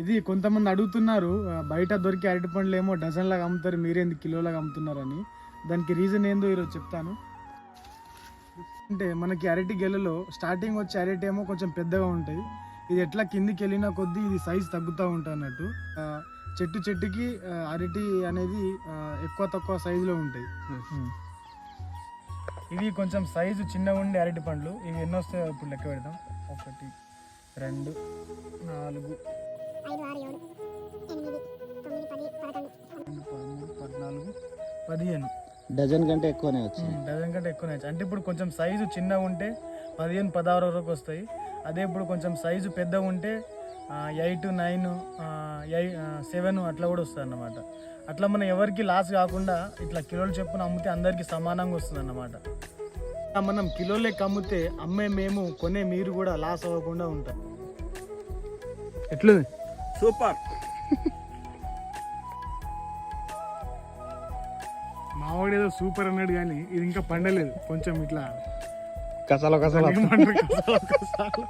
ఇది కొంతమంది అడుగుతున్నారు, బయట దొరికే అరటి పండ్లు ఏమో డజన్ లాగా అమ్ముతారు, మీరేంది కిలోలాగా అమ్ముతున్నారు అని. దానికి రీజన్ ఏందో ఈరోజు చెప్తాను. అంటే మనకి అరటి గెలలో స్టార్టింగ్ వచ్చే అరటి ఏమో కొంచెం పెద్దగా ఉంటాయి. ఇది ఎట్లా కిందికి వెళ్ళిన కొద్దీ ఇది సైజ్ తగ్గుతూ ఉంటుంది అన్నట్టు. చెట్టుకి అరటి అనేది ఎక్కువ తక్కువ సైజులో ఉంటాయి. ఇవి కొంచెం సైజు చిన్నగా ఉండే అరటి పండ్లు. ఇవి ఎన్ని వస్తాయో ఇప్పుడు లెక్క పెడదాం. 1 2 4 13 15 డజన్ కంటే ఎక్కువనే వచ్చింది. డజన్ కంటే ఎక్కువనే వచ్చాయి. అంటే ఇప్పుడు కొంచెం సైజు చిన్నగా ఉంటే 15 16 వరకు వస్తాయి. అదే ఇప్పుడు కొంచెం సైజు పెద్దగా ఉంటే 8 9 7 అట్లా కూడా వస్తుంది అన్నమాట. అట్లా మనం ఎవరికి లాస్ కాకుండా ఇట్లా కిలోలు చెప్పున అమ్మితే అందరికి సమానంగా వస్తుంది అన్నమాట. మనం కిలోలు లెక్క అమ్మితే అమ్మే మేము కొనే మీరు కూడా లాస్ అవ్వకుండా ఉంటాం. ఎట్లుంది? సూపర్. మావాడు ఏదో సూపర్ అన్నాడు కానీ ఇది ఇంకా పండలేదు. కొంచెం ఇట్లా కసాల ఏమంటారు, కసాలు.